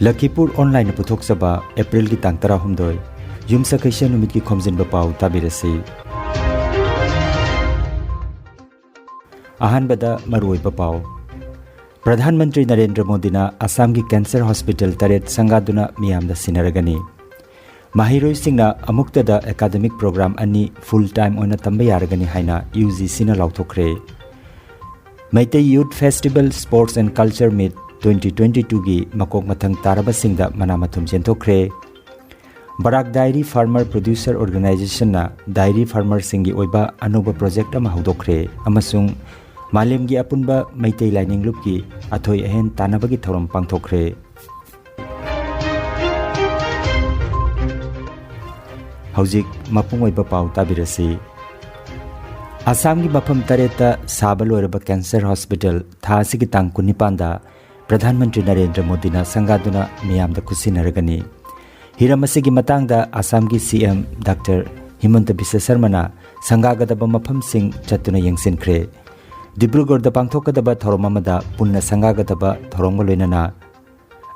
Lakhipuronline puthokchaba April ki tang 16 yumsakaisa numit ki Khomjinba Pao tabirasi. Ahanbada maruoiba Pao. Pradhan Mantri Narendra Modi na Assam ki Cancer Hospital taret sangaduna miyamda sinaragani. Mahiroi singna amukta da academic program ani full time oina tamba yaragani haina UGC na lauthokre. Maitei Youth Festival Sports and Culture Meet 2022 gi makok mathang taraba singda manamathum jentokre. Barak Dairy Farmer Producer Organization na dairy farmer singi oiba anoba project ama haudokre amasung Malim gi apunba Maitei Lining Loop ki athoi ahen tanabagi thoram pangthokre. Haujik mapung oiba Pao tabirasi. Assam gi mafam tareta sabal oiraba Cancer Hospital tha sigi tang 19 da Pradhan Mantri Narendra Modi na sangaduna miyamda kusinaragani. Hiram asigi matangda Assam gi CM Dr. Himanta Biswa Sarma na sangagadaba mafam sing chatuna yengsinkhre. Dibrugarh da pangthokadaba thorom amada punna sangagadaba thoromga loinana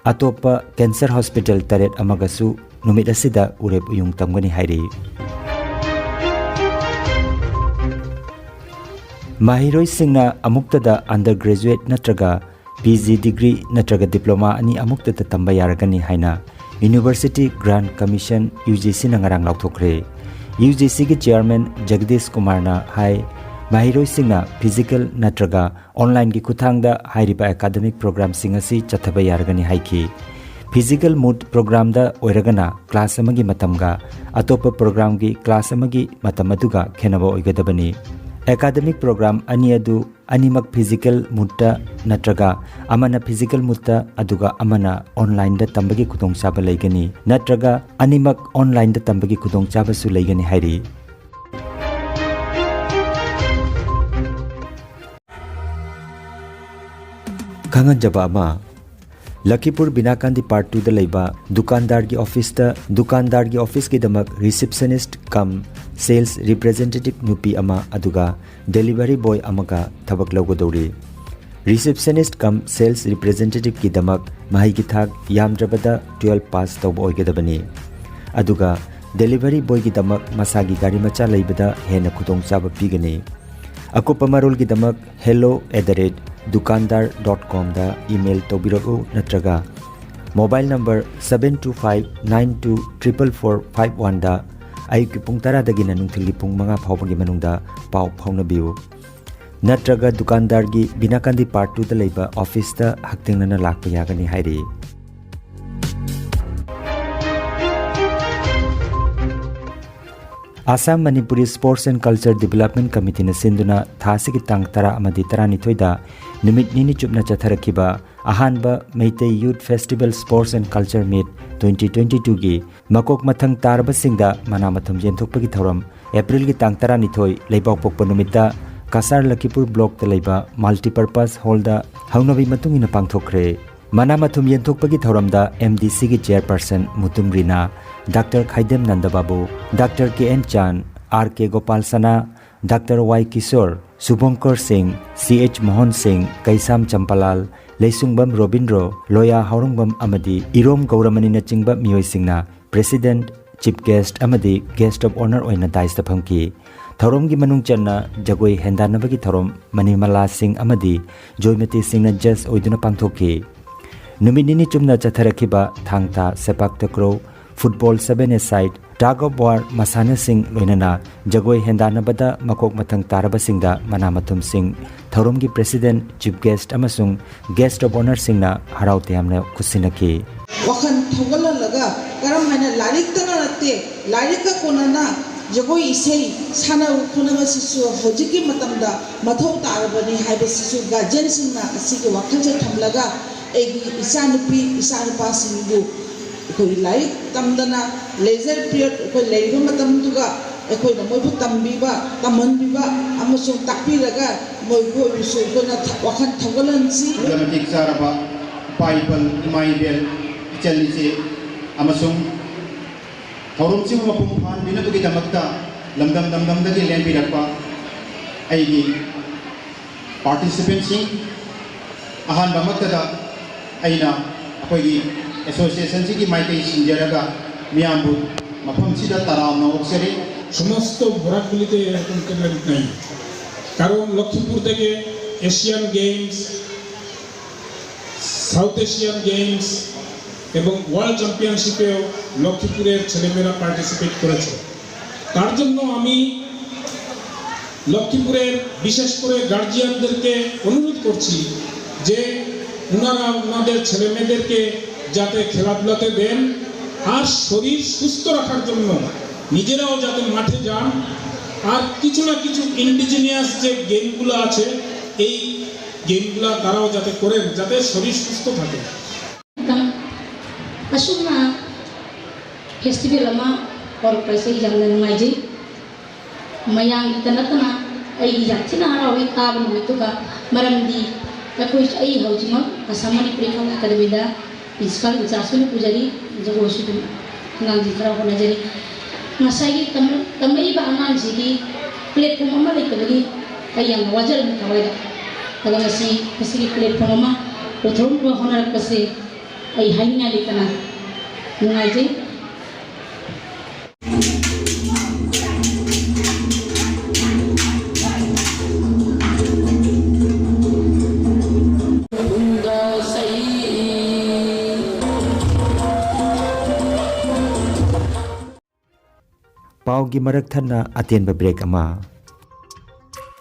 atopa Cancer Hospital taret amagasu numit asida urep uyung tamgani hairi. Mahiroi singna amukta da undergraduate natraga PG degree natraga diploma ani amukta ta tamba yaragani haina University Grant Commission UGC na ngarang lauthokre. UGC ki chairman Jagdish Kumar na hai Mahiroi singna physical natraga online ki kuthangda hairiba academic program singasi chathaba yaragani haiki. Physical mood program da oiragana class amagi matamga atopa program gi class amagi matamaduga khenaba oigadabani. Academic program aniadu animak physical mutta natraga amana physical mutta aduga amana online da tambagi kudong chaba laigani natraga animak online da tambagi kudong chaba su laigani hairi. Kangan jaba ama Lakhipur Binakandi Part 2 da laiba Dukandar gi office ki damak receptionist kam sales representative nupi ama aduga delivery boy amaga thabak lawgodori. Receptionist kam sales representative ki damak mahai ki thak yamdrabada 12 pass tawba oigadabani. Aduga delivery boy ki damak masagi gari macha laibada hena khudong chaba pigani. Akupa marol ki damak hello@dukandar.com da email tobiragu natraga mobile number 7259244451 da ayuki pung tara dagi nanungthili pung manga phawbagi manungda pau phawnabiu natraga Dukandar gi Binakandi Part 2 da leiba office da haktingnana lakpa yagani hairi. Assam Manipuri Sports and Culture Development Committee na sinduna thasigi tang tara amadi tarani thoida numit nini chupna chatharakiba ahanba Maitei Youth Festival Sports and Culture Meet 2022 gi makok mathang tarba singda manamathum jenthokpagi thoram April gi tang tarani thoi leibak pokpa numita Kasar Lakhipur Block ta leiba Multipurpose Hall da haunabi matungina pangthokre. Manamathum yenthokpagi thoramda MDC gi chairperson Mutum Rina, Dr. Khaidem Nandababu, Dr. KN Chan, RK Gopal Sana, Dr. Y Kishore, Subhankar Singh, CH Mohan Singh, Kaisam Champalal, Leisungbam Robindro, Loya Haurungbam Amadi, Irom Gauramani na chingba miyoi singna President, Chief Guest Amadi, Guest of Honor oina daista phamki. Thorom gi manung channa jagoi hendanabagi thorom Manimala Singh Amadi, Joymati Singh na just oiduna pangthoki. Numidini chumna chatharakiba thangta sepak takraw football 7-a-side tug of war masana sing loinana jagoi hendanabada makok mathang taraba singda manamathum sing thorom gi president chief guest amasung guest of honor singna haraute amna khusinaki wakhan thogalaga karam haina larik tana natte larika konana jagoi isei sana ukhunama sisu hojiki matamda mathau tarabani haiba sisu gajen singna asigi wakhal je thamlaga egi isanupi isanupa singbu koi laik tamdana leisure period koi leiba matamduga ekoi na moibu tambiba tamanbiba amasung takpiraga moibu bisu kona wakhan thogalansi dramatic saraba bible maibel chalise amasung thorumsing mapum phan binabagi damakta lamdam dagi len birakpa aigi participants sing ahan bamakta aina akoigi association की माइकई सिंजरगा मियामबु मफम सिदा तरामना ओक्सरी समस्त बराकगुलिते एरकम केनारिक नाई कारण लक्ष्मीपुर থেকে Asian games South Asian games এবং world চ্যাম্পিয়নশিপেও লক্ষ্মীপুরের ছেলেমেয়েরা পার্টিসিপেট করেছে। তার জন্য আমি লক্ষ্মীপুরের বিশেষ করে গার্জিয়ানদেরকে অনুরোধ করছি যে ওনারা ওনাদের ছেলেমেয়েদেরকে যাতে খেলাধুলাতে দেন আর শরীর সুস্থ রাখার জন্য নিজেরাও যাতে মাঠে যান আর কিছু না কিছু ইন্ডিজিনিয়াস যে গেমগুলো আছে এই গেমগুলো তারাও যাতে করেন যাতে শরীর সুস্থ থাকে। असुमना फेस्टिवल अमा और पैसे जंगल माइजे मयांग तनतना आई जाथिना हरावे ताब नुतुका मरमदी अकोई आई हौजिमा असम मणिपुरी खम अकादमीदा प्रिंसिपल इंचार्ज पुजारी जगोसु नांदी खरा होना जरी नसाई तमई बा अनांजिगी प्लेटफॉर्म अमा लेकबगी अयंग वाजर थवाइदा तगनसी पसिगी प्लेटफॉर्म अमा उथोम होना रखसे आई हाइना लेतना नुआइजे पाव की मरक थन्ना अतेन ब्रेक अमा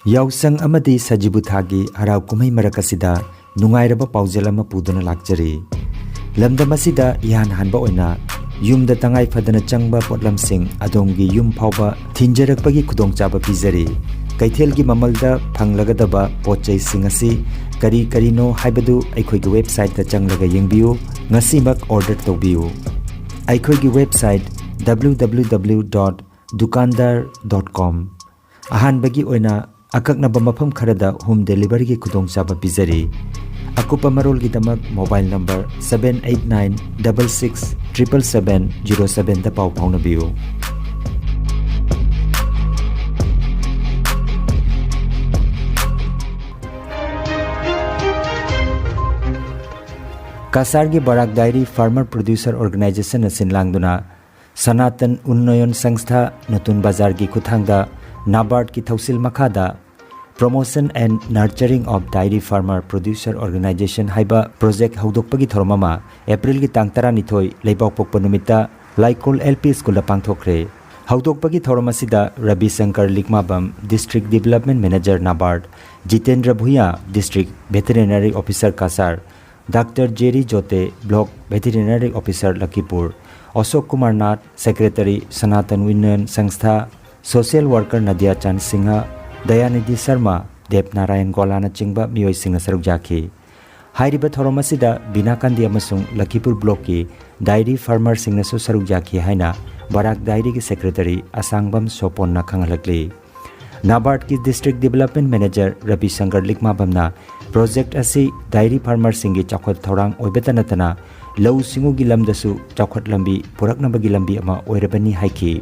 याउसंग अमदी सजिबु थागी हराव कुमई मरक असिदा नुंगाइरबा पाउजेल अमा पुदुना लाक्चरी लमदम असिदा यान हानबा ओइना युमदा तंगाई फदना चंगबा पोटलमसिंग अदोंगी युम फावबा थिंजरकपगी खुदोंगचाबा पिजरी कैथेलगी ममलदा फंगलगदबा पोचै सिंग असि करी करीनो हाइबदु अखोइगी वेबसाइट ता चंगलगा यंगबियु ngasimak order tawbiyu अखोइगी वेबसाइट www.dukandar.com अहानबगी ओइना अककनबा मफम खरदा होम डिलीवरी की खुदोंगचाबा पिजरी अकुपा मरोल की दमक मोबाइल नंबर 7896677707 दा पाव फाउनबियो। कासार की Barak dairy farmer producer organization सिनलांगदुना सनातन उन्नयन संस्था नतुन बाजार की खुथांगदा नाबार्ड की थौसिल मखादा promotion and nurturing of dairy farmer producer organization हाइबा प्रोजेक्ट हौदोकपगी थोरमामा एप्रिल की तांग 12 लेबाव पोकपा नुमित्ता लाइकोल एलपी स्कूल पांगथोखरे हौदोकपगी थोरमासिदा Ravi Shankar Likmabam district development manager NABARD Jitendra Bhuya district veterinary officer Cachar doctor Jerry Jote block veterinary officer Lakhipur Ashok Kumar Nath secretary सनातन उन्नयन संस्था सोशल वर्कर नदिया चंद सिंह दयानिधि शर्मा देवनारायण गोलाना चिंबा मियोय सिंह सरुक जाखी हाइरिबा थोरम असिदा बिनाकांदी अमसुंग लखीपुर ब्लॉक की डायरी फार्मर सिंगनसु सरुक जाखी हाइना बराक डायरी की सेक्रेटरी असांगबम सोपोन्ना खंगलकली नाबार्ड की district development manager Ravi Shankar लिकमाबमना प्रोजेक्ट असी डायरी फार्मर सिंगी चौखट थौरांग ओइबेता नतना लौ सिंगुगी लमदसु चौखट लंबी पुरकनबगी लंबी अमा ओइरबनी हाइकी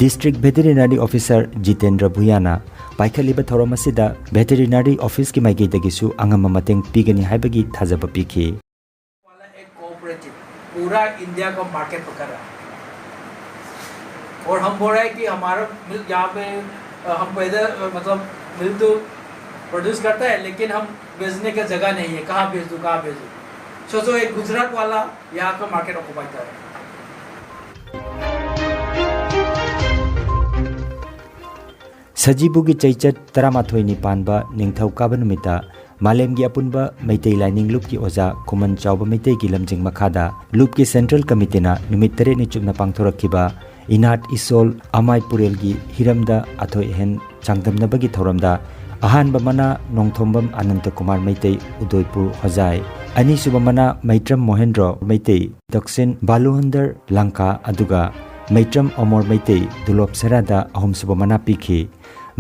डिस्ट्रिक्ट वेटरनरी ऑफिसर जितेंद्र भुयाना पाइखलिबा थौरम असिदा वेटरनरी ऑफिस की माइगेदगिसु अंगम मतेंग पिगनी हाइबगी थाजबा पिखी वाला एक कोऑपरेटिव पूरा इंडिया को मार्केट पकड़ रहा है और हम बोल रहे हैं कि हमारा मिल्क यहाँ पे हम पैदा मतलब मिल्क तो प्रोड्यूस करता है लेकिन हम बेचने की जगह नहीं है कहाँ बेच दूँ सोचो एक गुजरात वाला यहाँ का मार्केट ऑक्युपाई कर रहा है। सजीबुगी चैचत 13 पानबा निंगथौ काबा नुमिता मालेमगी अपुनबा मैतै लाइनिंग लूप की ओजा खुमन चावबा मैतै की लमजिंग मखादा लूप की सेंट्रल कमिटीना नुमित 3 नि चुपना पांगथोरखिबा इनाट इसोल अमाय पुरेलगी हिरमदा अथोय हेन चांगदमनबगी थौरमदा अहानबा मना नोंथोंबम अनंत कुमार मैतै उदयपुर हजाय अनीसुबा मना मैत्रम मोहेंद्र मैतै दक्षिण बालुहंदर लंका अदुगा मैत्रम अमर मैतै दुलोप सरादा अहमसुबा मना पिखी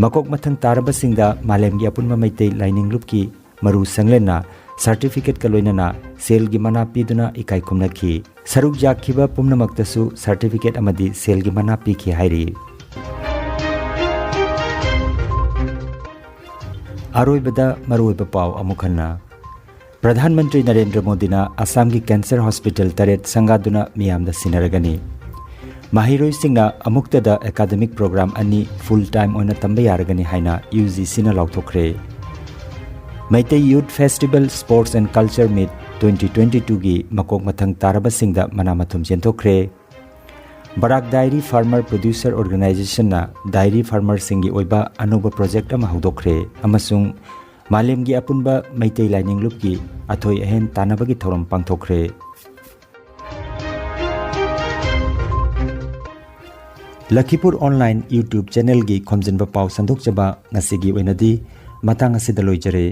मकोक मथंग तारबसिंगदा मालेमगी अपुनबा मैतै लाइनिंग लूप की मरु संगलेना सर्टिफिकेट का लोइनना सेल की मना पीदुना इकाई खुमनखी सरुक जाखिबा पुमनमक्तसु सर्टिफिकेट अमदी सेल की मना पीखी हाइरी अरोइबदा मरुइबा पाव अमुखन्ना प्रधानमंत्री नरेंद्र मोदी ना असम की कैंसर हॉस्पिटल तरेट संगादुना मियाम दा सिनरगनी माहिरोई सिंगना अमुक्तदा एकेडमिक प्रोग्राम अन्नी फुल टाइम ओना तंबे यारगनी हाइना UGC ना लाउथोखरे Meitei youth festival sports and culture meet 2022 की मकोक मथंग तारबा सिंगदा मना मथुम जेंथोखरे Barak dairy farmer producer organization ना डायरी फार्मर सिंगी ओइबा अनोबा प्रोजेक्ट अमा हौदोखरे अमसुंग मालेम की अपुनबा मैते लाइनिंग लुप की अथोई अहेन तानाबगी थौरम पांगथोखरे लखीपुर ऑनलाइन YouTube चैनल की खोमजिनबा पाव संदोकचबा ngasi gi oinadi matang asida loijare।